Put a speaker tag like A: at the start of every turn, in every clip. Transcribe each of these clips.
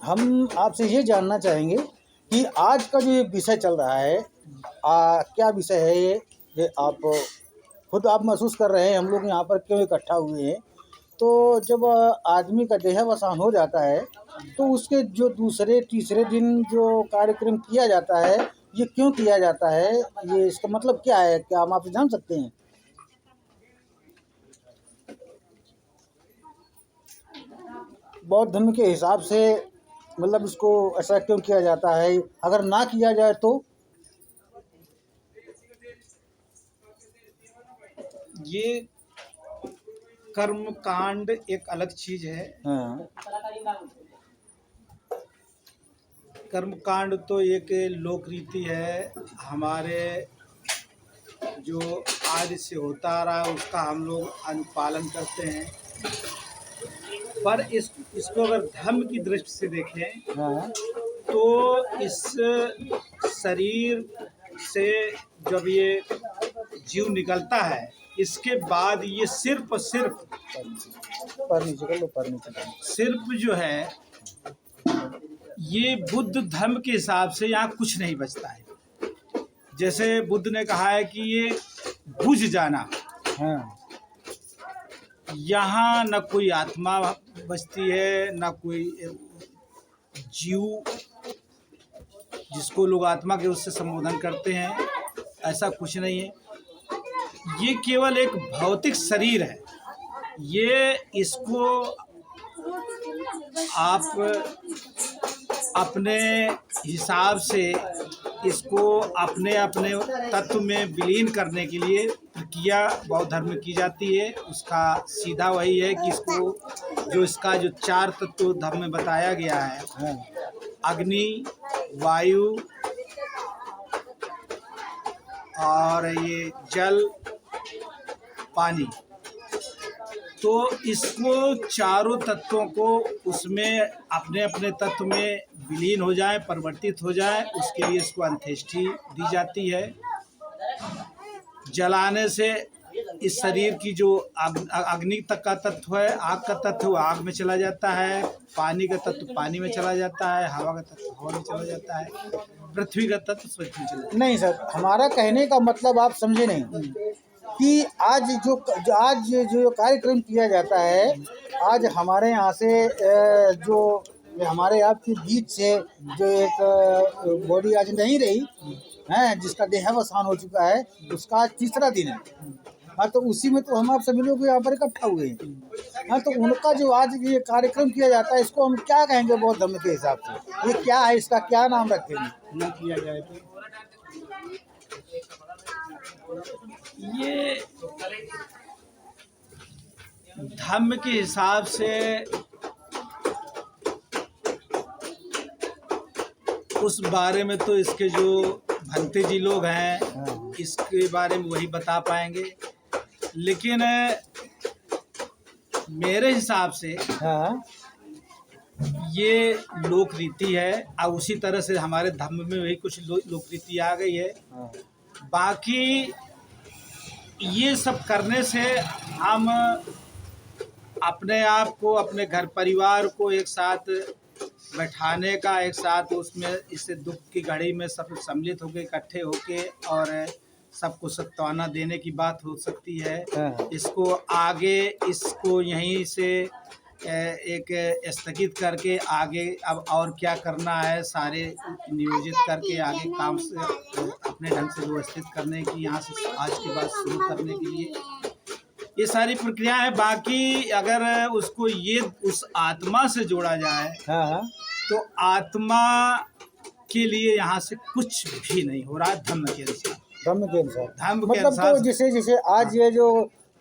A: हम आपसे ये जानना चाहेंगे कि आज का जो ये विषय चल रहा है, क्या विषय है ये आप खुद आप महसूस कर रहे हैं, हम लोग यहाँ पर क्यों इकट्ठा हुए हैं। तो जब आदमी का देहावसान हो जाता है तो उसके जो दूसरे तीसरे दिन जो कार्यक्रम किया जाता है, ये क्यों किया जाता है, ये इसका मतलब क्या है, क्या हम आपसे जान सकते हैं? बौद्ध धर्म के हिसाब से मतलब इसको ऐसा क्यों किया जाता है, अगर ना किया जाए तो?
B: ये कर्म कांड एक अलग चीज है।
A: हाँ।
B: कर्म कांड तो एक लोक रीति है, हमारे जो आज से होता आ रहा है उसका हम लोग अनुपालन करते हैं। पर इसको अगर धर्म की दृष्टि से देखें
A: हाँ।
B: तो इस शरीर से जब ये जीव निकलता है, इसके बाद ये सिर्फ और सिर्फ
A: पर नीचे कर लो, पर नीचे कर लो।
B: सिर्फ जो है ये बुद्ध धर्म के हिसाब से यहाँ कुछ नहीं बचता है। जैसे बुद्ध ने कहा है कि ये बुझ जाना,
A: हाँ।
B: यहाँ न कोई आत्मा बचती है, न कोई जीव जिसको लोग आत्मा के उससे संबोधन करते हैं, ऐसा कुछ नहीं है। ये केवल एक भौतिक शरीर है। ये इसको आप अपने हिसाब से इसको अपने अपने तत्व में विलीन करने के लिए प्रक्रिया बौद्ध धर्म में की जाती है। उसका सीधा वही है कि इसको जो इसका जो चार तत्व धर्म में बताया गया है,
A: हाँ।
B: अग्नि, वायु और ये जल, पानी, तो इसको चारों तत्वों को उसमें अपने अपने तत्व में विलीन हो जाए, परिवर्तित हो जाए, उसके लिए इसको अंत्येष्टि दी जाती है। जलाने से इस शरीर की जो अग्नि तक का तत्व है, आग का तत्व आग में चला जाता है, पानी का तत्व पानी में चला जाता है, हवा का तत्व हवा में चला जाता है, पृथ्वी का तत्व पृथ्वी में चला जाता है।
A: नहीं सर, हमारा कहने का मतलब आप समझे नहीं कि आज जो कार्यक्रम किया जाता है, आज हमारे यहाँ से जो हमारे आपके बीच से जो एक बॉडी आज नहीं रही है, जिसका देहावसान हो चुका है, उसका आज तीसरा दिन है। हाँ, तो उसी में तो हम आप सभी लोग यहाँ पर इकट्ठा हुए हैं। हाँ, तो उनका जो आज ये कार्यक्रम किया जाता है, इसको हम क्या कहेंगे बौद्ध धर्म के हिसाब से? ये क्या है, इसका क्या नाम रखेंगे?
B: न किया जाए तो ये धर्म के हिसाब से उस बारे में तो इसके जो भंते जी लोग हैं इसके बारे में वही बता पाएंगे, लेकिन मेरे हिसाब से
A: हाँ।
B: ये लोक रीति है और उसी तरह से हमारे धर्म में वही कुछ लोक रीति आ गई है।
A: हाँ।
B: बाकी ये सब करने से हम अपने आप को, अपने घर परिवार को एक साथ बैठाने का, एक साथ उसमें इससे दुख की घड़ी में सब सम्मिलित होकर इकट्ठे होके और सबको सत्वाना देने की बात हो सकती है। इसको आगे इसको यहीं से एक स्थगित करके आगे अब और क्या करना है सारे नियोजित करके आगे काम से अपने ढंग से व्यवस्थित करने की, यहाँ से आज के बाद शुरू करने के लिए ये सारी प्रक्रिया है। बाकी अगर उसको ये उस आत्मा से जोड़ा जाए,
A: हाँ।
B: तो आत्मा के लिए यहाँ से कुछ भी नहीं हो रहा है धर्म के अनुसार।
A: धर्म के अनुसार
B: धर्म के
A: मतलब
B: अनुसार
A: तो जैसे आज ये जो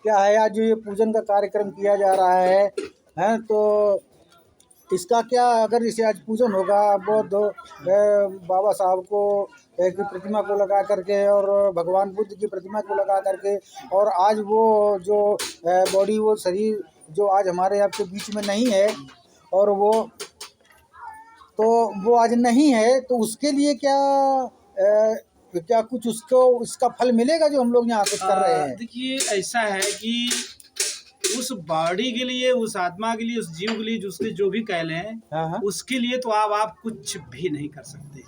A: क्या है, आज जो ये पूजन का कार्यक्रम किया जा रहा है, तो इसका क्या, अगर जैसे आज पूजन होगा बौद्ध बाबा साहब को एक प्रतिमा को लगा करके और भगवान बुद्ध की प्रतिमा को लगा करके, और आज वो जो बॉडी, वो शरीर जो आज हमारे आपके बीच में नहीं है, और वो आज नहीं है, तो उसके लिए क्या कुछ उसको इसका फल मिलेगा जो हम लोग यहाँ कुछ कर रहे हैं?
B: देखिए ऐसा है कि उस बॉडी के लिए, उस आत्मा के लिए, उस जीव के लिए, जिसके जो भी कह लें,
A: हाँ।
B: उसके लिए तो आप कुछ भी नहीं कर सकते।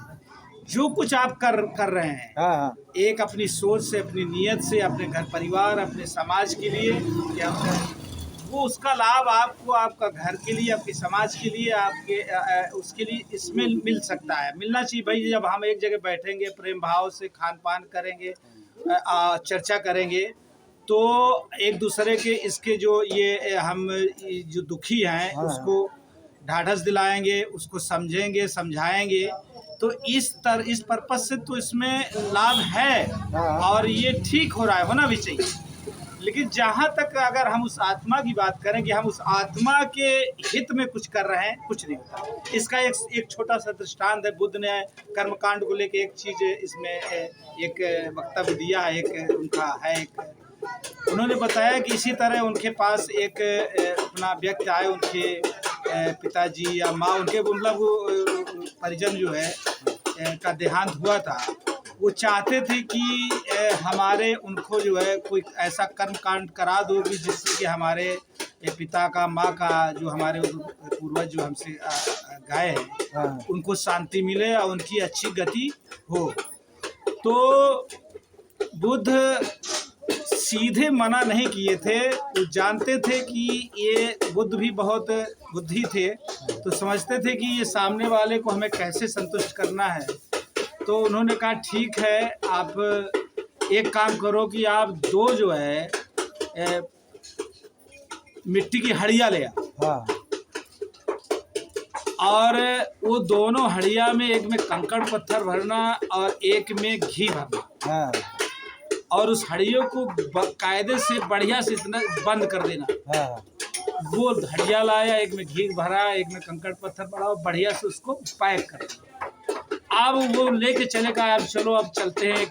B: जो कुछ आप कर रहे हैं,
A: हाँ।
B: एक अपनी सोच से, अपनी नीयत से, अपने घर परिवार, अपने समाज के लिए, या वो उसका लाभ आपको, आपका घर के लिए, आपके समाज के लिए, आपके उसके लिए इसमें मिल सकता है, मिलना चाहिए भाई। जब हम एक जगह बैठेंगे, प्रेम भाव से खान पान करेंगे, चर्चा करेंगे, तो एक दूसरे के इसके जो ये हम जो दुखी हैं,
A: हाँ।
B: उसको ढाढ़स दिलाएंगे, उसको समझेंगे, समझाएंगे। तो इस पर्पज से तो इसमें लाभ है,
A: हाँ।
B: और ये ठीक हो रहा है, होना भी चाहिए। लेकिन जहाँ तक अगर हम उस आत्मा की बात करें कि हम उस आत्मा के हित में कुछ कर रहे हैं, कुछ नहीं होता। इसका एक छोटा सा दृष्टांत है। बुद्ध ने कर्मकांड को लेके एक चीज़ इसमें एक वक्तव्य दिया, एक उनका है, एक उन्होंने बताया कि इसी तरह उनके पास एक अपना व्यक्ति आए, उनके पिताजी या माँ, उनके मतलब परिजन जो है का देहांत हुआ था। वो चाहते थे कि हमारे उनको जो है कोई ऐसा कर्म कांड करा दो कि जिससे कि हमारे पिता का, माँ का, जो हमारे पूर्वज जो हमसे गए हैं,
A: हाँ।
B: उनको शांति मिले और उनकी अच्छी गति हो। तो बुद्ध सीधे मना नहीं किए थे। वो जानते थे कि ये बुद्ध भी बहुत बुद्धि थे, तो समझते थे कि ये सामने वाले को हमें कैसे संतुष्ट करना है। तो उन्होंने कहा ठीक है, आप एक काम करो कि आप दो जो है मिट्टी की हड़िया ले आओ,
A: हाँ।
B: और वो दोनों हड़िया में, एक में कंकड़ पत्थर भरना और एक में घी भरना,
A: हाँ।
B: और उस हड़ियों को कायदे से बढ़िया से इतना बंद कर देना।
A: हाँ।
B: वो हड़िया लाया, एक में घी भरा, एक में कंकड़ पत्थर भरा, बढ़िया से उसको पैक कर दिया। अब वो लेके चले गए, अब चलो अब चलते हैं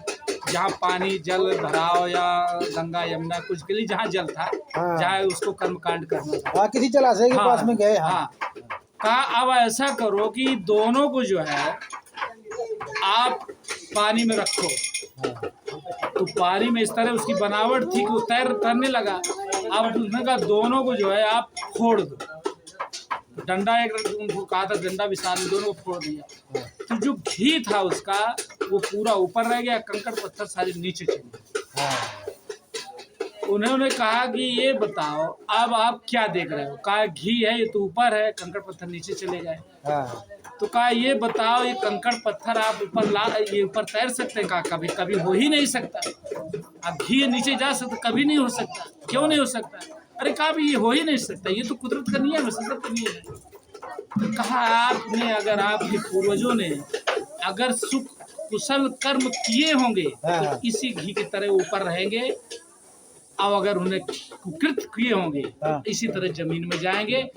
B: जहाँ पानी जल भराव या गंगा यमुना कुछ के लिए जहाँ जल था,
A: हाँ।
B: जहाँ उसको कर्मकांड करना था।
A: हाँ, किसी जलाशय के पास में गए।
B: हाँ, कहा अब ऐसा करो कि दोनों को जो है आप पानी में रखो। तो पानी में इस तरह उसकी बनावट थी कि वो तैरने लगा। अब उसने कहा दोनों को जो है आप फोड़ दो। डंडा, एक उनको कहा था डंडा विशाल, दोनों को फोड़ दिया। तो जो घी था उसका वो पूरा ऊपर रह गया, कंकड़ पत्थर सारे नीचे चले गए। उन्होंने कहा कि ये बताओ अब आप क्या देख रहे हो? कहा घी है, ये तो ऊपर है, कंकड़ पत्थर नीचे चले गए। तो कहा ये बताओ, ये कंकड़ पत्थर आप ऊपर ये ऊपर तैर सकते हैं? कहा कभी कभी हो ही नहीं सकता। अब घी नीचे जा सकता? कभी नहीं हो सकता। क्यों नहीं हो सकता? अरे कहा ये हो ही नहीं सकता, ये तो कुदरत का नियम है, सदर का नियम है। तो कहा आपने, अगर आपके पूर्वजों ने अगर सुख कुशल कर्म किए होंगे तो इसी घी की तरह ऊपर रहेंगे, अब अगर उन्हें कुकृत किए होंगे तो इसी तरह जमीन में जाएंगे।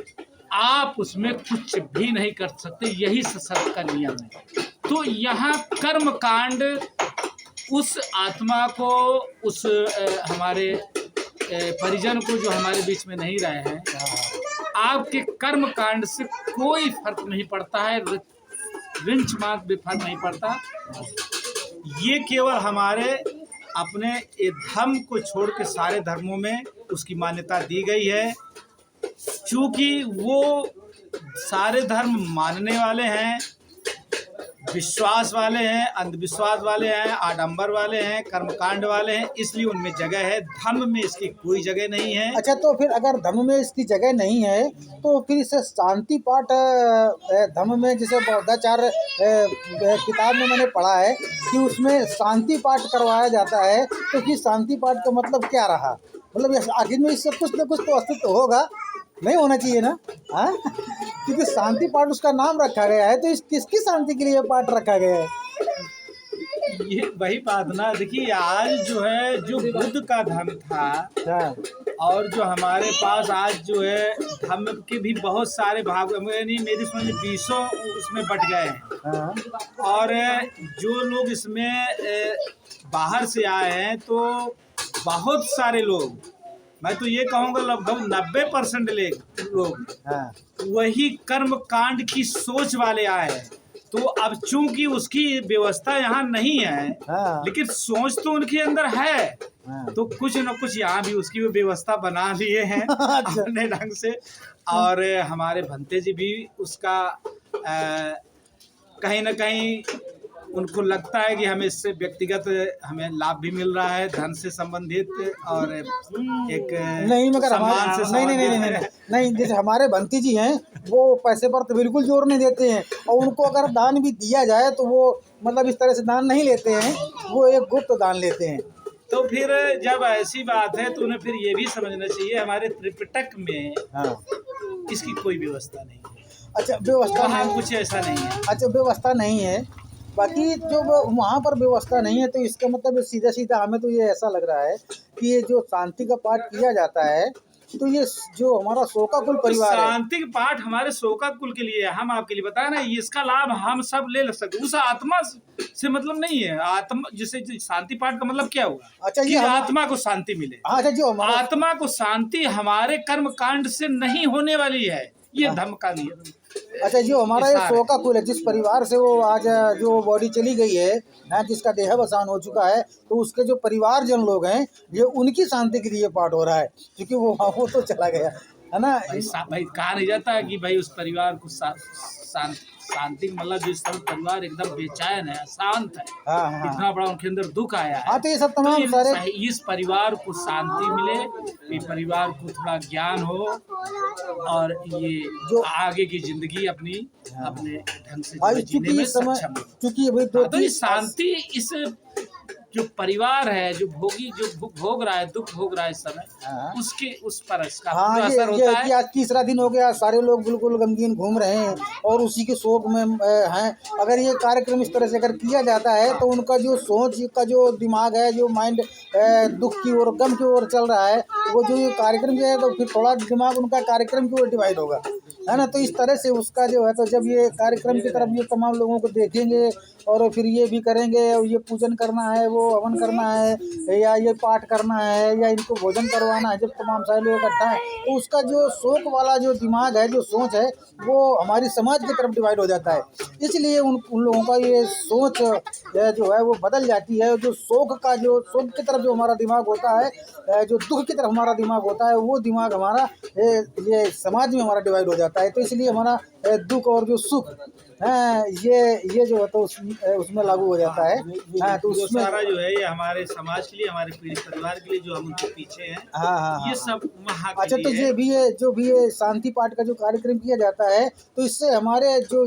B: आप उसमें कुछ भी नहीं कर सकते, यही सत्संग का नियम है। तो यहाँ कर्म कांड उस आत्मा को, उस हमारे परिजन को जो हमारे बीच में नहीं रहे हैं, आपके कर्म कांड से कोई फर्क नहीं पड़ता है, रिंच मार्क भी फर्क नहीं पड़ता। ये केवल हमारे अपने धर्म को छोड़ के सारे धर्मों में उसकी मान्यता दी गई है। क्योंकि वो सारे धर्म मानने वाले हैं, विश्वास वाले हैं, अंधविश्वास वाले हैं, आडंबर वाले हैं, कर्मकांड वाले हैं, इसलिए उनमें जगह है। धर्म में इसकी कोई जगह नहीं है।
A: अच्छा, तो फिर अगर धर्म में इसकी जगह नहीं है तो फिर इसे शांति पाठ धर्म में, जैसे बौद्धाचार्य किताब में मैंने पढ़ा है कि उसमें शांति पाठ करवाया जाता है, तो फिर शांति पाठ का मतलब क्या रहा? मतलब आखिर में इससे कुछ न कुछ तो अस्तित्व होगा, नहीं होना चाहिए ना? हाँ, क्योंकि शांति पाठ उसका नाम रखा गया है, तो इस किसकी शांति के लिए पाठ रखा गया है?
B: ये वही बात ना, देखिए आज जो है, जो बुद्ध का धर्म था और जो हमारे पास आज जो है धर्म के भी बहुत सारे भाग, यानी मेरी समझ 20 उसमें बट गए हैं। और जो लोग इसमें बाहर से आए हैं तो बहुत सारे लोग, मैं तो ये कहूँगा लगभग 90% लोग वही कर्म कांड की सोच वाले आए हैं। तो अब चूंकि उसकी व्यवस्था यहाँ नहीं है,
A: हाँ।
B: लेकिन सोच तो उनके अंदर है,
A: हाँ।
B: तो कुछ न कुछ यहाँ भी उसकी व्यवस्था बना लिए हैं
A: अच्छा।
B: अपने ढंग से। और हमारे भंते जी भी उसका कहीं न कहीं उनको लगता है कि हमें इससे व्यक्तिगत हमें लाभ भी मिल रहा है, धन से संबंधित और एक
A: नहीं, मगर
B: सम्मान से
A: नहीं नहीं नहीं नहीं नहीं
B: संबंधित।
A: नहीं नहीं, जैसे हमारे भंती जी हैं, वो पैसे पर तो बिल्कुल जोर नहीं देते हैं, और उनको अगर दान भी दिया जाए तो वो मतलब इस तरह से दान नहीं लेते हैं, वो एक गुप्त दान लेते हैं।
B: तो फिर जब ऐसी बात है तो उन्हें फिर ये भी समझना चाहिए हमारे त्रिपिटक में
A: हाँ।
B: इसकी कोई व्यवस्था नहीं है।
A: अच्छा, व्यवस्था
B: वहाँ
A: नहीं,
B: कुछ ऐसा नहीं है।
A: अच्छा व्यवस्था नहीं है, बाकी जो वहाँ पर व्यवस्था नहीं है तो इसका मतलब सीधा सीधा हमें तो ये ऐसा लग रहा है कि ये जो शांति का पाठ किया जाता है, तो ये जो हमारा शोकाकुल
B: तो
A: परिवार है,
B: शांति पाठ हमारे शोकाकुल के लिए है। हम आपके लिए बता रहे हैं, इसका लाभ हम सब ले सकते। उस आत्मा से मतलब नहीं है। आत्मा जिसे शांति पाठ का मतलब क्या हुआ?
A: अच्छा
B: कि
A: ये
B: आत्मा को शांति मिले।
A: अच्छा जो हमारा
B: आत्मा को शांति हमारे कर्म कांड से नहीं होने वाली है, ये धर्म का नियम।
A: अच्छा जो हमारा ये
B: विचार है।
A: शोकाकुल है, जिस परिवार से वो आज जो बॉडी चली गई है, जिसका देहावसान हो चुका है, तो उसके जो परिवारजन लोग हैं, ये उनकी शांति के लिए पाठ हो रहा है, क्योंकि वो तो चला गया है ना।
B: भाई कहा नहीं जाता है कि भाई उस परिवार को शांति मतलब जिस तरह परिवार एकदम बेचैन है, शांत है,
A: हाँ हाँ
B: इतना बड़ा उनके अंदर दुख आया है।
A: हाँ, तो ये सब तमाम सारे
B: इस परिवार को शांति मिले, ये परिवार को थोड़ा ज्ञान हो, और ये
A: जो
B: आगे की जिंदगी अपनी अपने ढंग से
A: आज
B: जीने में सक्षम हो।
A: चूंकि अभी
B: तो ये शांति इस जो परिवार है, जो भोग रहा है, दुख भोग रहा है इस समय,
A: हाँ।
B: उसके उस पर इसका
A: हाँ,
B: जो असर
A: ये
B: होता है।
A: कि आज तीसरा दिन हो गया, सारे लोग बिल्कुल गमगीन घूम रहे हैं और उसी के शोक में हैं। अगर ये कार्यक्रम इस तरह से अगर किया जाता है तो उनका जो सोच का जो दिमाग है, जो माइंड दुख की ओर, गम की ओर चल रहा है, वो जो ये कार्यक्रम जो है तो फिर थोड़ा दिमाग उनका कार्यक्रम की ओर डिवाइड होगा, है ना। तो इस तरह से उसका जो है, तो जब ये कार्यक्रम की तरफ ये तमाम लोगों को देखेंगे और फिर ये भी करेंगे, और ये पूजन करना है, वो हवन करना है, या ये पाठ करना है, या इनको भोजन करवाना है, जब तमाम सारे लोग इकट्ठा है, तो उसका जो शोक वाला जो दिमाग है, जो सोच है, वो हमारी समाज की तरफ डिवाइड हो जाता है। इसलिए उन लोगों का ये सोच जो है वो बदल जाती है। जो शोक की तरफ जो हमारा दिमाग होता है, जो दुख की तरफ हमारा दिमाग होता है, वो दिमाग हमारा ये समाज में हमारा डिवाइड हो जाता है। तो इसलिए हमारा दुख और जो सुख ये जो है तो उसमें लागू हो जाता है। हाँ, तो
B: जो
A: उसमें
B: सारा जो है ये हमारे समाज के लिए, हमारे पीड़ित परिवार के लिए, जो हम उनके पीछे हैं,
A: हाँ हाँ
B: ये
A: हाँ।
B: सब वहाँ के
A: अच्छा, तो
B: लिए
A: ये भी है, जो भी ये शांति पाठ का जो कार्यक्रम किया जाता है, तो इससे हमारे जो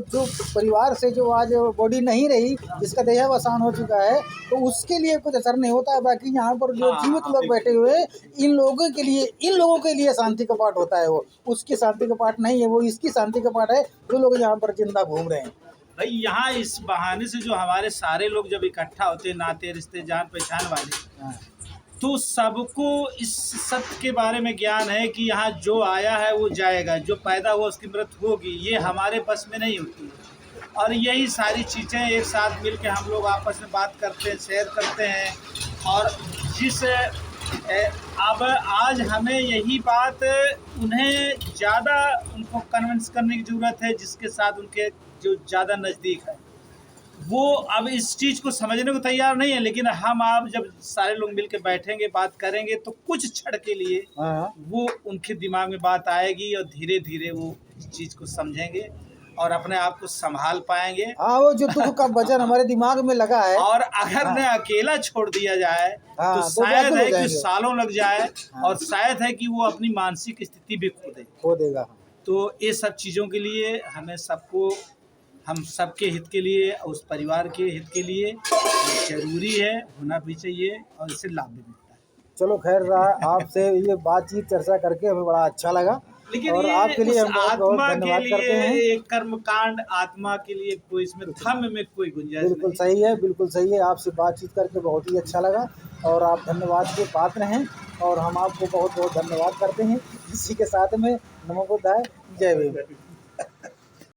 A: परिवार से जो आज बॉडी नहीं रही, जिसका देहावसान हो चुका है, तो उसके लिए कुछ असर नहीं होता है। बाकी यहाँ पर जो जीवित लोग बैठे हुए, इन लोगों के लिए शांति का पाठ होता है। वो उसकी शांति का पाठ नहीं है, वो इसकी शांति का पाठ है, जो लोग यहाँ पर जिंदा घूम रहे हैं।
B: भाई यहाँ इस बहाने से जो हमारे सारे लोग जब इकट्ठा होते हैं, नाते रिश्ते जान पहचान वाले,
A: हाँ।
B: तो सबको इस सत्य के बारे में ज्ञान है कि यहाँ जो आया है वो जाएगा, जो पैदा हुआ उसकी मृत्यु होगी, ये हमारे बस में नहीं होती है। और यही सारी चीज़ें एक साथ मिल के हम लोग आपस में बात करते हैं, शेयर करते हैं। और जिस अब आज हमें यही बात उन्हें ज़्यादा उनको कन्विंस करने की ज़रूरत है, जिसके साथ उनके जो ज़्यादा नज़दीक है, वो अब इस चीज़ को समझने को तैयार नहीं है। लेकिन हम आप जब सारे लोग मिलकर बैठेंगे, बात करेंगे, तो कुछ क्षण के लिए वो उनके दिमाग में बात आएगी और धीरे धीरे वो इस चीज़ को समझेंगे और अपने आप को संभाल पाएंगे।
A: हाँ, वो जो दुख का वजन हमारे दिमाग में लगा है,
B: और अगर उन्हें अकेला छोड़ दिया जाए
A: हाँ,
B: तो
A: तो
B: शायद
A: व्याकुल
B: है
A: हो
B: कि
A: जाएंगे।
B: सालों लग जाए, और शायद है कि वो अपनी मानसिक स्थिति भी
A: खो देगा।
B: तो ये सब चीज़ों के लिए हमें सबको, हम सबके हित के लिए, उस परिवार के हित के लिए जरूरी है, होना भी चाहिए, और इससे लाभ भी मिलता है।
A: चलो खैर, आपसे ये बातचीत चर्चा करके हमें बड़ा अच्छा लगा।
B: लेकिन
A: और
B: ये
A: आपके लिए
B: उस
A: हम बहुत बहुत
B: आत्मा
A: धन्यवाद
B: के
A: करते
B: लिए
A: हैं।
B: एक कर्मकांड आत्मा के लिए कोई इसमें थम में कोई गुंजाइश
A: बिल्कुल
B: नहीं।
A: सही है, बिल्कुल सही है। आपसे बातचीत करके बहुत ही अच्छा लगा, और आप धन्यवाद के पात्र हैं, और हम आपको बहुत बहुत धन्यवाद करते हैं। इसी के साथ में नमो बुद्धाय, जय भीम।